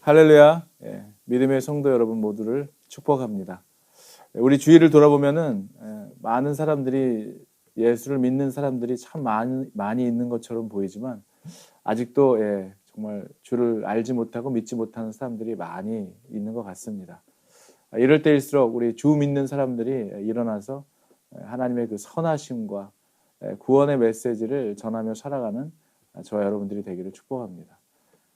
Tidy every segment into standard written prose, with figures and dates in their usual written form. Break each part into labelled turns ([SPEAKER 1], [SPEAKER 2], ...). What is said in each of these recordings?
[SPEAKER 1] 할렐루야. 믿음의 성도 여러분 모두를 축복합니다. 우리 주위를 돌아보면은 많은 사람들이 예수를 믿는 사람들이 참 많이 있는 것처럼 보이지만 아직도 정말 주를 알지 못하고 믿지 못하는 사람들이 많이 있는 것 같습니다. 이럴 때일수록 우리 주 믿는 사람들이 일어나서 하나님의 그 선하심과 구원의 메시지를 전하며 살아가는 저와 여러분들이 되기를 축복합니다.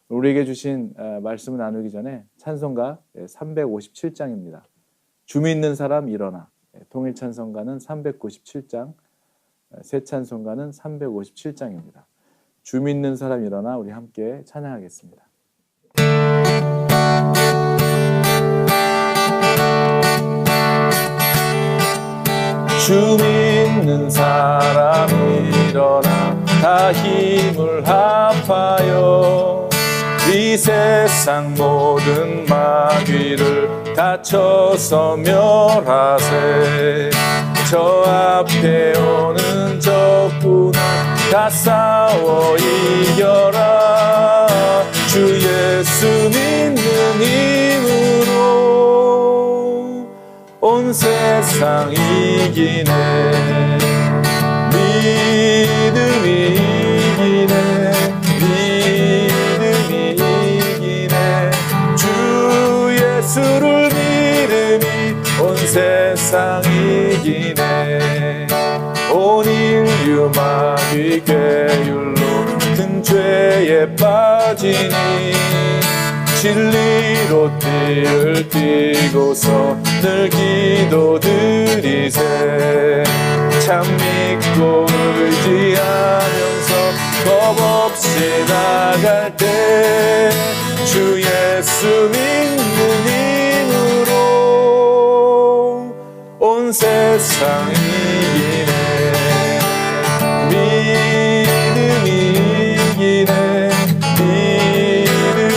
[SPEAKER 1] 우리에게 주신 말씀을 나누기 전에 찬송가 357장입니다. 주 믿는 사람 일어나. 통일 찬송가는 397장, 새 찬송가는 357장입니다. 주 믿는 사람 일어나 우리 함께 찬양하겠습니다. 주 믿는 사람 일어나 다 힘을 합하여 이 세상 모든 마귀를 다쳐서 멸하세. 저 앞에 오는 적군을 다 싸워 이겨라. 주 예수 믿는 힘으로 온 세상 이기네. 믿음이 이기네. 예수를 믿음이 온 세상 이기네. 온 인류 마귀 괴율로 큰 죄에 빠지니 진리로 띠를 띠고서 늘 기도드리세. 참 믿고 의지하면서 겁없이 나갈 때 주 예수 믿는 힘으로 온 세상 이기네. 믿음이 이기네. 믿음이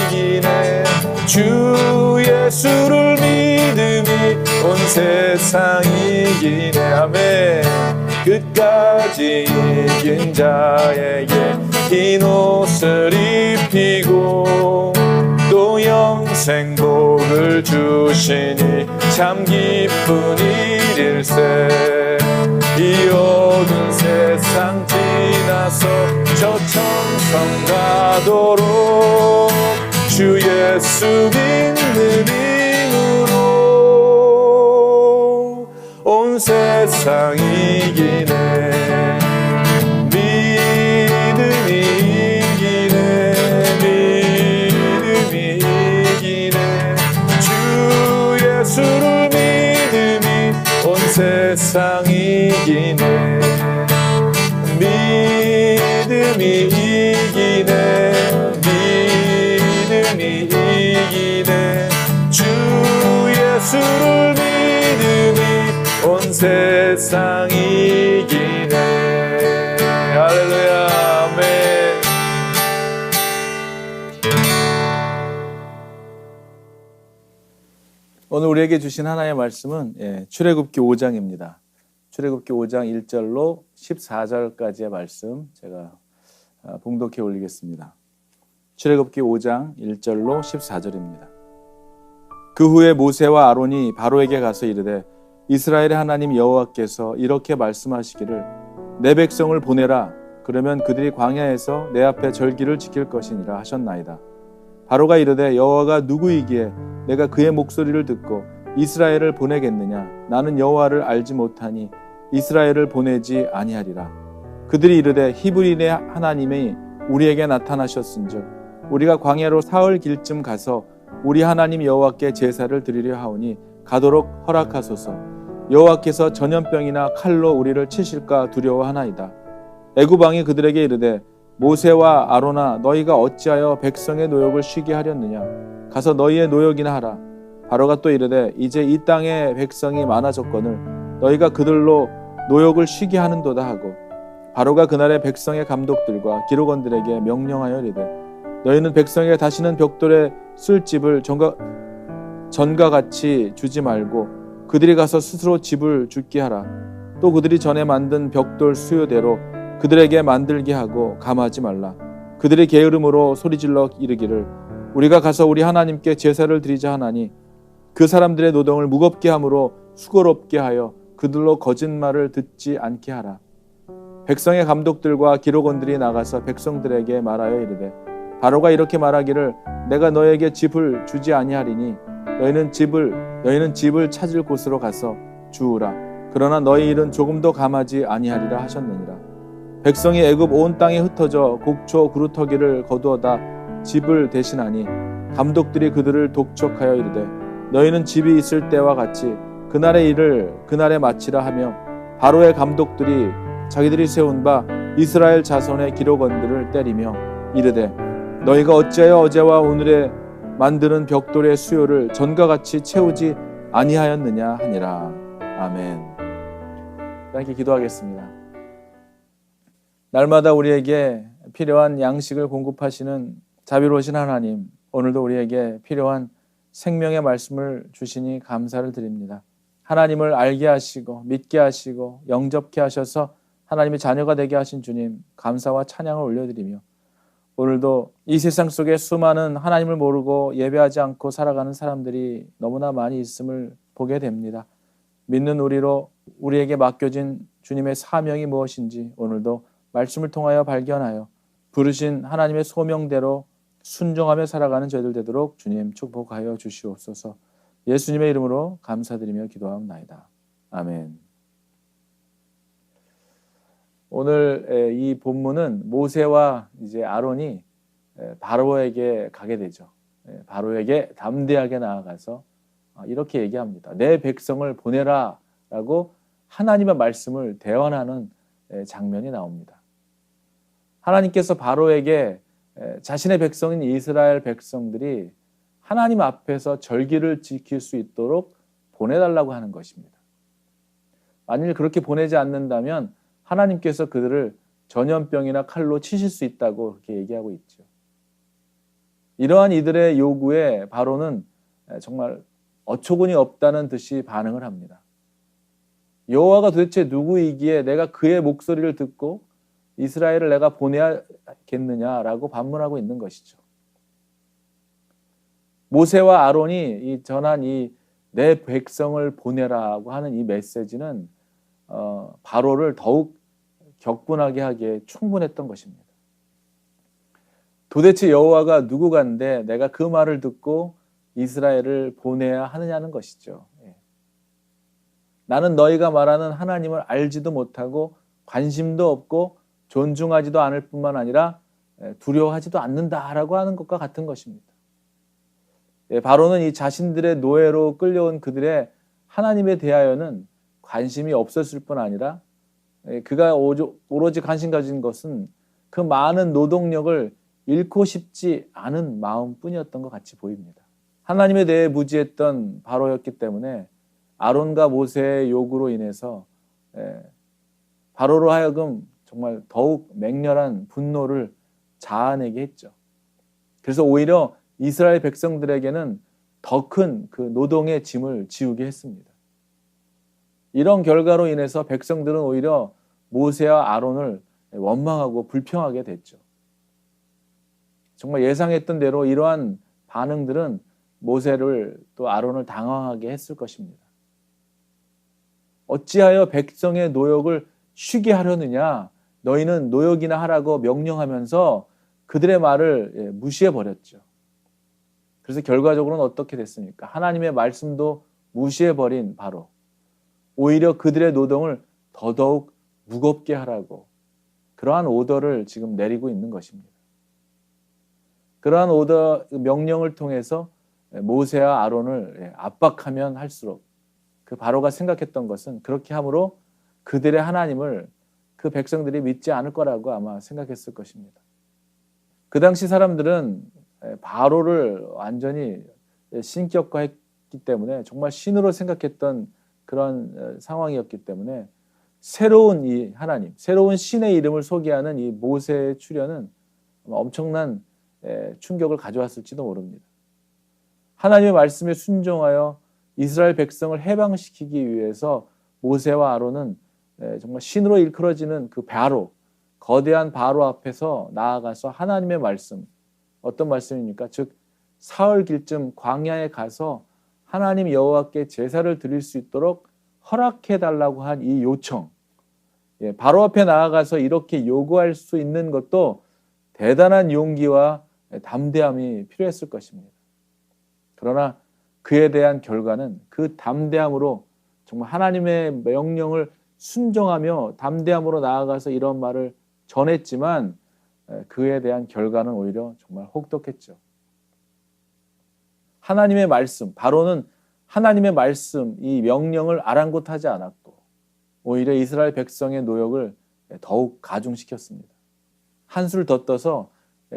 [SPEAKER 1] 이기네. 주 예수를 믿음이 온 세상 이기네. 아멘. 끝까지 이긴 자에게 흰 옷을 입히고 또 영생 복을 주시니 참 기쁜 일일세. 이 어두운 세상 지나서 저 천성 가도록 주 예수 믿는 힘으로 온 세상 이기네. 믿음이 이기네. 믿음이 이기네. 주 예수를 믿음이 온 세상 이기네. 믿음이 이기네. 믿음이 이기네. 주 예수를 믿음이 온 세상 이기네. 할렐루야. 아멘. 오늘 우리에게 주신 하나님의 말씀은 출애굽기 5장입니다. 출애굽기 5장 1절로 14절까지의 말씀 제가 봉독해 올리겠습니다. 출애굽기 5장 1절로 14절입니다. 그 후에 모세와 아론이 바로에게 가서 이르되 이스라엘의 하나님 여호와께서 이렇게 말씀하시기를 내 백성을 보내라. 그러면 그들이 광야에서 내 앞에 절기를 지킬 것이니라 하셨나이다. 바로가 이르되 여호와가 누구이기에 내가 그의 목소리를 듣고 이스라엘을 보내겠느냐. 나는 여호와를 알지 못하니 이스라엘을 보내지 아니하리라. 그들이 이르되 히브리인의 하나님이 우리에게 나타나셨은즉 우리가 광야로 사흘 길쯤 가서 우리 하나님 여호와께 제사를 드리려 하오니 가도록 허락하소서. 여호와께서 전염병이나 칼로 우리를 치실까 두려워하나이다. 애굽 왕이 그들에게 이르되 모세와 아론아 너희가 어찌하여 백성의 노역을 쉬게 하렸느냐. 가서 너희의 노역이나 하라. 바로가 또 이르되 이제 이 땅에 백성이 많아졌거늘 너희가 그들로 노역을 쉬게 하는도다 하고 바로가 그날의 백성의 감독들과 기록원들에게 명령하여 이르되 너희는 백성에게 다시는 벽돌에 쓸 집을 전과 같이 주지 말고 그들이 가서 스스로 집을 짓게 하라. 또 그들이 전에 만든 벽돌 수요대로 그들에게 만들게 하고 감하지 말라. 그들이 게으름으로 소리질러 이르기를 우리가 가서 우리 하나님께 제사를 드리자 하나니 그 사람들의 노동을 무겁게 함으로 수고롭게 하여 그들로 거짓말을 듣지 않게 하라. 백성의 감독들과 기록원들이 나가서 백성들에게 말하여 이르되 바로가 이렇게 말하기를 내가 너에게 집을 주지 아니하리니 너희는 집을 찾을 곳으로 가서 주우라. 그러나 너희 일은 조금도 감하지 아니하리라 하셨느니라. 백성이 애굽 온 땅에 흩어져 곡초 구루터기를 거두어다 집을 대신하니 감독들이 그들을 독촉하여 이르되 너희는 집이 있을 때와 같이 그날의 일을 그날에 마치라 하며 바로의 감독들이 자기들이 세운 바 이스라엘 자손의 기록원들을 때리며 이르되 너희가 어찌하여 어제와 오늘에 만드는 벽돌의 수요를 전과 같이 채우지 아니하였느냐 하니라. 아멘. 함께 기도하겠습니다. 날마다 우리에게 필요한 양식을 공급하시는 자비로우신 하나님, 오늘도 우리에게 필요한 생명의 말씀을 주시니 감사를 드립니다. 하나님을 알게 하시고 믿게 하시고 영접케 하셔서 하나님의 자녀가 되게 하신 주님, 감사와 찬양을 올려드리며 오늘도 이 세상 속에 수많은 하나님을 모르고 예배하지 않고 살아가는 사람들이 너무나 많이 있음을 보게 됩니다. 믿는 우리로 우리에게 맡겨진 주님의 사명이 무엇인지 오늘도 말씀을 통하여 발견하여 부르신 하나님의 소명대로 순종하며 살아가는 저희들 되도록 주님 축복하여 주시옵소서. 예수님의 이름으로 감사드리며 기도하옵나이다. 아멘. 오늘 이 본문은 모세와 이제 아론이 바로에게 가게 되죠. 바로에게 담대하게 나아가서 이렇게 얘기합니다. 내 백성을 보내라라고 하나님의 말씀을 대언하는 장면이 나옵니다. 하나님께서 바로에게 자신의 백성인 이스라엘 백성들이 하나님 앞에서 절기를 지킬 수 있도록 보내달라고 하는 것입니다. 만일 그렇게 보내지 않는다면 하나님께서 그들을 전염병이나 칼로 치실 수 있다고 그렇게 얘기하고 있죠. 이러한 이들의 요구에 바로는 정말 어처구니 없다는 듯이 반응을 합니다. 여호와가 도대체 누구이기에 내가 그의 목소리를 듣고 이스라엘을 내가 보내야겠느냐라고 반문하고 있는 것이죠. 모세와 아론이 전한 이 내 백성을 보내라고 하는 이 메시지는 바로를 더욱 격분하게 하기에 충분했던 것입니다. 도대체 여호와가 누구간데 내가 그 말을 듣고 이스라엘을 보내야 하느냐는 것이죠. 나는 너희가 말하는 하나님을 알지도 못하고 관심도 없고 존중하지도 않을 뿐만 아니라 두려워하지도 않는다라고 하는 것과 같은 것입니다. 바로는 이 자신들의 노예로 끌려온 그들의 하나님에 대하여는 관심이 없었을 뿐 아니라 그가 오로지 관심 가진 것은 그 많은 노동력을 잃고 싶지 않은 마음뿐이었던 것 같이 보입니다. 하나님에 대해 무지했던 바로였기 때문에 아론과 모세의 요구로 인해서 바로로 하여금 정말 더욱 맹렬한 분노를 자아내게 했죠. 그래서 오히려 이스라엘 백성들에게는 더 큰 그 노동의 짐을 지우게 했습니다. 이런 결과로 인해서 백성들은 오히려 모세와 아론을 원망하고 불평하게 됐죠. 정말 예상했던 대로 이러한 반응들은 모세를 또 아론을 당황하게 했을 것입니다. 어찌하여 백성의 노역을 쉬게 하려느냐? 너희는 노역이나 하라고 명령하면서 그들의 말을 무시해버렸죠. 그래서 결과적으로는 어떻게 됐습니까? 하나님의 말씀도 무시해버린 바로 오히려 그들의 노동을 더더욱 무겁게 하라고 그러한 오더를 지금 내리고 있는 것입니다. 그러한 오더 명령을 통해서 모세와 아론을 압박하면 할수록 그 바로가 생각했던 것은 그렇게 함으로 그들의 하나님을 그 백성들이 믿지 않을 거라고 아마 생각했을 것입니다. 그 당시 사람들은 바로를 완전히 신격화했기 때문에 정말 신으로 생각했던 그런 상황이었기 때문에 새로운 이 하나님, 새로운 신의 이름을 소개하는 이 모세의 출현은 엄청난 충격을 가져왔을지도 모릅니다. 하나님의 말씀에 순종하여 이스라엘 백성을 해방시키기 위해서 모세와 아론은 정말 신으로 일컬어지는 그 바로, 거대한 바로 앞에서 나아가서 하나님의 말씀, 어떤 말씀입니까? 즉 사흘 길쯤 광야에 가서 하나님 여호와께 제사를 드릴 수 있도록 허락해 달라고 한 이 요청, 바로 앞에 나아가서 이렇게 요구할 수 있는 것도 대단한 용기와 담대함이 필요했을 것입니다. 그러나 그에 대한 결과는 그 담대함으로 정말 하나님의 명령을 순종하며 담대함으로 나아가서 이런 말을 전했지만 그에 대한 결과는 오히려 정말 혹독했죠. 하나님의 말씀, 바로는 하나님의 말씀, 이 명령을 아랑곳하지 않았고 오히려 이스라엘 백성의 노역을 더욱 가중시켰습니다. 한술 더 떠서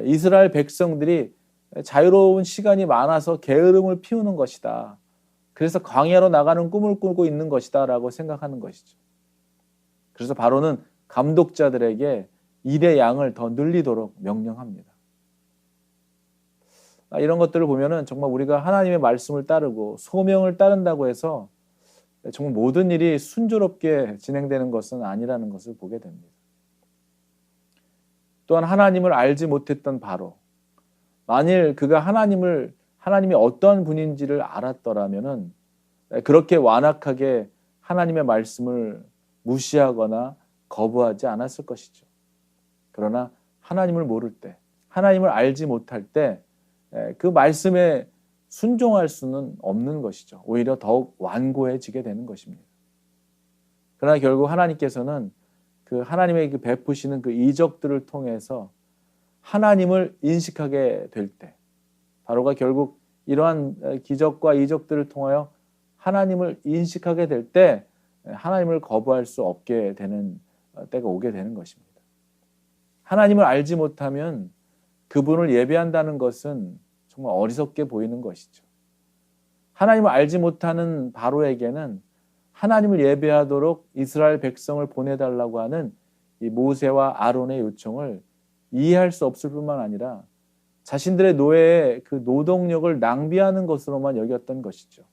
[SPEAKER 1] 이스라엘 백성들이 자유로운 시간이 많아서 게으름을 피우는 것이다. 그래서 광야로 나가는 꿈을 꾸고 있는 것이다 라고 생각하는 것이죠. 그래서 바로는 감독자들에게 일의 양을 더 늘리도록 명령합니다. 이런 것들을 보면은 정말 우리가 하나님의 말씀을 따르고 소명을 따른다고 해서 정말 모든 일이 순조롭게 진행되는 것은 아니라는 것을 보게 됩니다. 또한 하나님을 알지 못했던 바로, 만일 그가 하나님이 어떠한 분인지를 알았더라면은 그렇게 완악하게 하나님의 말씀을 무시하거나 거부하지 않았을 것이죠. 그러나 하나님을 모를 때, 하나님을 알지 못할 때 그 말씀에 순종할 수는 없는 것이죠. 오히려 더욱 완고해지게 되는 것입니다. 그러나 결국 하나님께서는 그 하나님의 그 베푸시는 그 이적들을 통해서 하나님을 인식하게 될 때, 바로가 결국 이러한 기적과 이적들을 통하여 하나님을 인식하게 될 때 하나님을 거부할 수 없게 되는 때가 오게 되는 것입니다. 하나님을 알지 못하면 그분을 예배한다는 것은 정말 어리석게 보이는 것이죠. 하나님을 알지 못하는 바로에게는 하나님을 예배하도록 이스라엘 백성을 보내달라고 하는 이 모세와 아론의 요청을 이해할 수 없을 뿐만 아니라 자신들의 노예의 그 노동력을 낭비하는 것으로만 여겼던 것이죠.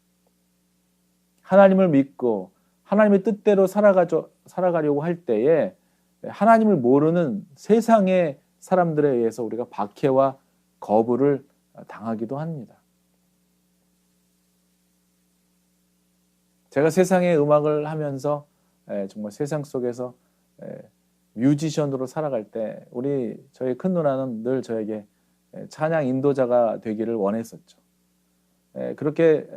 [SPEAKER 1] 하나님을 믿고 하나님의 뜻대로 살아가려고 할 때에 하나님을 모르는 세상의 사람들에 의해서 우리가 박해와 거부를 당하기도 합니다. 제가 세상의 음악을 하면서 정말 세상 속에서 뮤지션으로 살아갈 때 저희 큰 누나는 늘 저에게 찬양 인도자가 되기를 원했었죠. 그렇게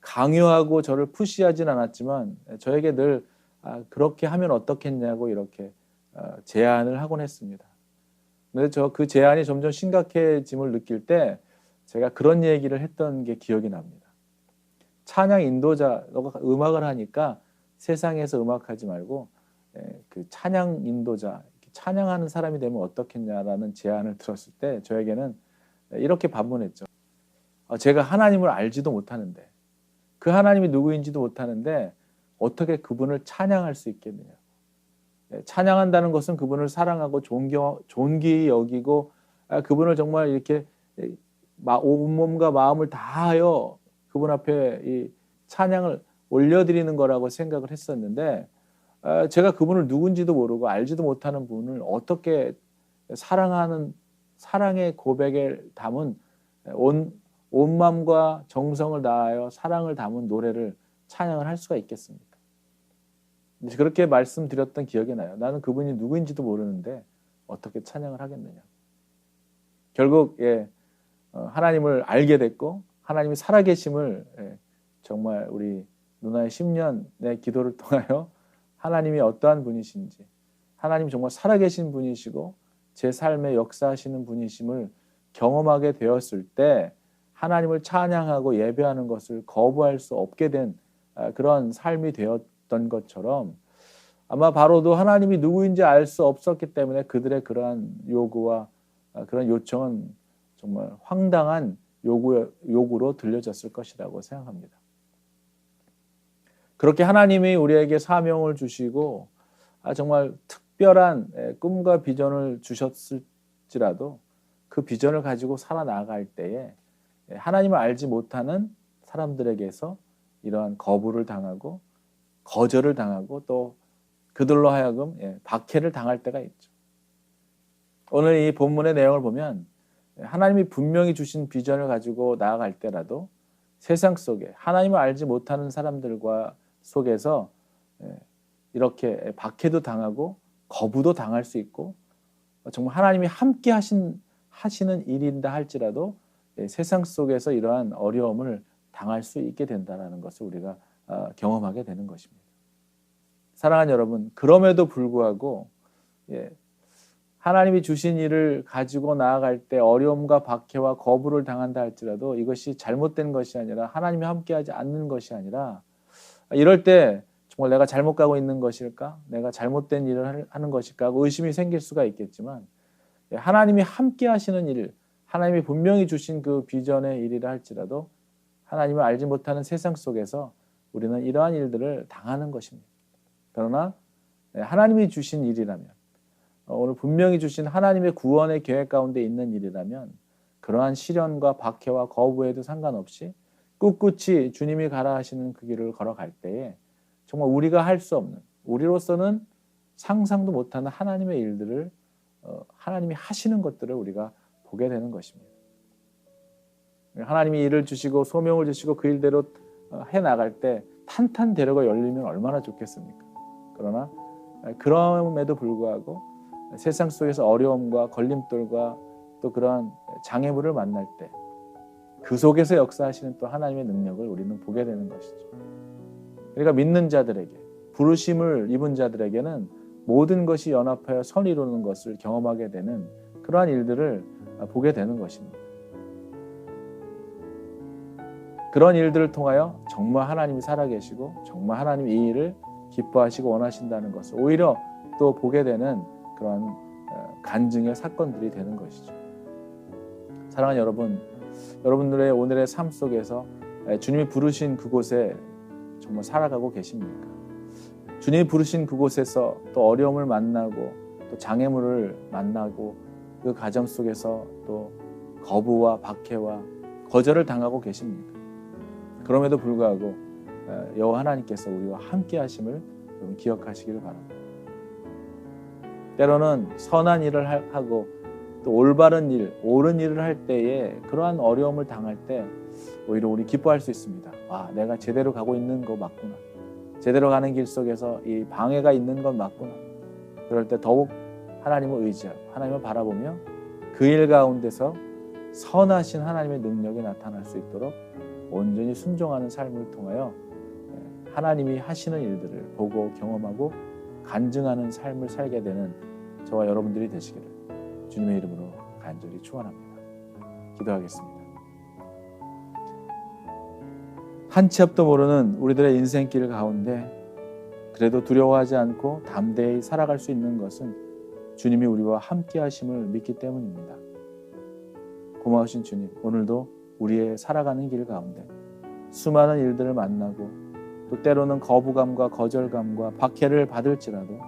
[SPEAKER 1] 강요하고 저를 푸시하진 않았지만 저에게 늘 그렇게 하면 어떻겠냐고 이렇게 제안을 하곤 했습니다. 근데 그 제안이 점점 심각해짐을 느낄 때 제가 그런 얘기를 했던 게 기억이 납니다. 찬양 인도자, 너가 음악을 하니까 세상에서 음악하지 말고 그 찬양 인도자, 찬양하는 사람이 되면 어떻겠냐라는 제안을 들었을 때 저에게는 이렇게 반문했죠. 제가 하나님을 알지도 못하는데, 그 하나님이 누구인지도 못하는데 어떻게 그분을 찬양할 수 있겠느냐. 찬양한다는 것은 그분을 사랑하고 존귀히 여기고 그분을 정말 이렇게 온몸과 마음을 다하여 그분 앞에 이 찬양을 올려드리는 거라고 생각을 했었는데, 제가 그분을 누군지도 모르고 알지도 못하는 분을 어떻게 사랑의 고백에 담은 온 마음과 정성을 다하여 사랑을 담은 노래를 찬양을 할 수가 있겠습니까? 그렇게 말씀드렸던 기억이 나요. 나는 그분이 누구인지도 모르는데 어떻게 찬양을 하겠느냐. 결국 하나님을 알게 됐고 하나님이 살아계심을 정말 우리 누나의 10년의 기도를 통하여 하나님이 어떠한 분이신지, 하나님이 정말 살아계신 분이시고 제 삶에 역사하시는 분이심을 경험하게 되었을 때 하나님을 찬양하고 예배하는 것을 거부할 수 없게 된 그런 삶이 되었던 것처럼, 아마 바로도 하나님이 누구인지 알 수 없었기 때문에 그들의 그러한 요구와 그런 요청은 정말 황당한 요구로 들려졌을 것이라고 생각합니다. 그렇게 하나님이 우리에게 사명을 주시고 정말 특별한 꿈과 비전을 주셨을지라도 그 비전을 가지고 살아나갈 때에 하나님을 알지 못하는 사람들에게서 이러한 거부를 당하고 거절을 당하고 또 그들로 하여금 박해를 당할 때가 있죠. 오늘 이 본문의 내용을 보면 하나님이 분명히 주신 비전을 가지고 나아갈 때라도 세상 속에 하나님을 알지 못하는 사람들과 속에서 이렇게 박해도 당하고 거부도 당할 수 있고 정말 하나님이 함께 하시는 일인다 할지라도 세상 속에서 이러한 어려움을 당할 수 있게 된다는 것을 우리가 경험하게 되는 것입니다. 사랑하는 여러분, 그럼에도 불구하고 하나님이 주신 일을 가지고 나아갈 때 어려움과 박해와 거부를 당한다 할지라도 이것이 잘못된 것이 아니라 하나님이 함께하지 않는 것이 아니라 이럴 때 정말 내가 잘못 가고 있는 것일까? 내가 잘못된 일을 하는 것일까? 하고 의심이 생길 수가 있겠지만 하나님이 함께 하시는 일, 하나님이 분명히 주신 그 비전의 일이라 할지라도 하나님을 알지 못하는 세상 속에서 우리는 이러한 일들을 당하는 것입니다. 그러나 하나님이 주신 일이라면 오늘 분명히 주신 하나님의 구원의 계획 가운데 있는 일이라면 그러한 시련과 박해와 거부에도 상관없이 꿋꿋이 주님이 가라 하시는 그 길을 걸어갈 때에 정말 우리가 할 수 없는, 우리로서는 상상도 못하는 하나님의 일들을 하나님이 하시는 것들을 우리가 보게 되는 것입니다. 하나님이 일을 주시고 소명을 주시고 그 일대로 해나갈 때 탄탄대로가 열리면 얼마나 좋겠습니까? 그러나 그럼에도 불구하고 세상 속에서 어려움과 걸림돌과 또 그러한 장애물을 만날 때 그 속에서 역사하시는 또 하나님의 능력을 우리는 보게 되는 것이죠. 그러니까 믿는 자들에게, 부르심을 입은 자들에게는 모든 것이 연합하여 선을 이루는 것을 경험하게 되는 그러한 일들을 보게 되는 것입니다. 그런 일들을 통하여 정말 하나님이 살아계시고 정말 하나님이 이 일을 기뻐하시고 원하신다는 것을 오히려 또 보게 되는 그런 간증의 사건들이 되는 것이죠. 사랑하는 여러분, 여러분들의 오늘의 삶 속에서 주님이 부르신 그곳에 정말 살아가고 계십니까? 주님이 부르신 그곳에서 또 어려움을 만나고 또 장애물을 만나고 그 과정 속에서 또 거부와 박해와 거절을 당하고 계십니까? 그럼에도 불구하고 여호와 하나님께서 우리와 함께 하심을 여러분 기억하시기를 바랍니다. 때로는 선한 일을 하고 또 올바른 일, 옳은 일을 할 때에 그러한 어려움을 당할 때 오히려 우리 기뻐할 수 있습니다. 와, 내가 제대로 가고 있는 거 맞구나. 제대로 가는 길 속에서 이 방해가 있는 건 맞구나. 그럴 때 더욱 하나님을 의지하고 하나님을 바라보며 그 일 가운데서 선하신 하나님의 능력이 나타날 수 있도록 온전히 순종하는 삶을 통하여 하나님이 하시는 일들을 보고 경험하고 간증하는 삶을 살게 되는 저와 여러분들이 되시기를 주님의 이름으로 간절히 축원합니다. 기도하겠습니다. 한 치 앞도 모르는 우리들의 인생길 가운데 그래도 두려워하지 않고 담대히 살아갈 수 있는 것은 주님이 우리와 함께 하심을 믿기 때문입니다. 고마우신 주님, 오늘도 우리의 살아가는 길 가운데 수많은 일들을 만나고 또 때로는 거부감과 거절감과 박해를 받을지라도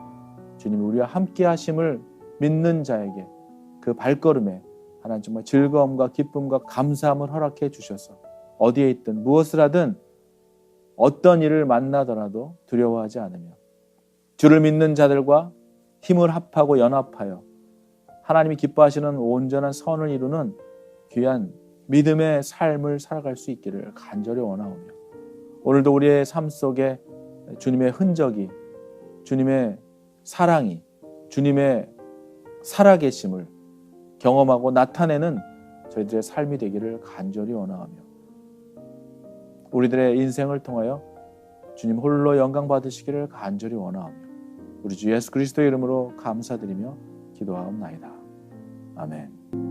[SPEAKER 1] 주님이 우리와 함께 하심을 믿는 자에게 그 발걸음에 하나님 정말 즐거움과 기쁨과 감사함을 허락해 주셔서 어디에 있든 무엇을 하든 어떤 일을 만나더라도 두려워하지 않으며 주를 믿는 자들과 힘을 합하고 연합하여 하나님이 기뻐하시는 온전한 선을 이루는 귀한 믿음의 삶을 살아갈 수 있기를 간절히 원하오며 오늘도 우리의 삶 속에 주님의 흔적이, 주님의 사랑이, 주님의 살아계심을 경험하고 나타내는 저희들의 삶이 되기를 간절히 원하오며 우리들의 인생을 통하여 주님 홀로 영광 받으시기를 간절히 원하오며 우리 주 예수 그리스도의 이름으로 감사드리며 기도하옵나이다. 아멘.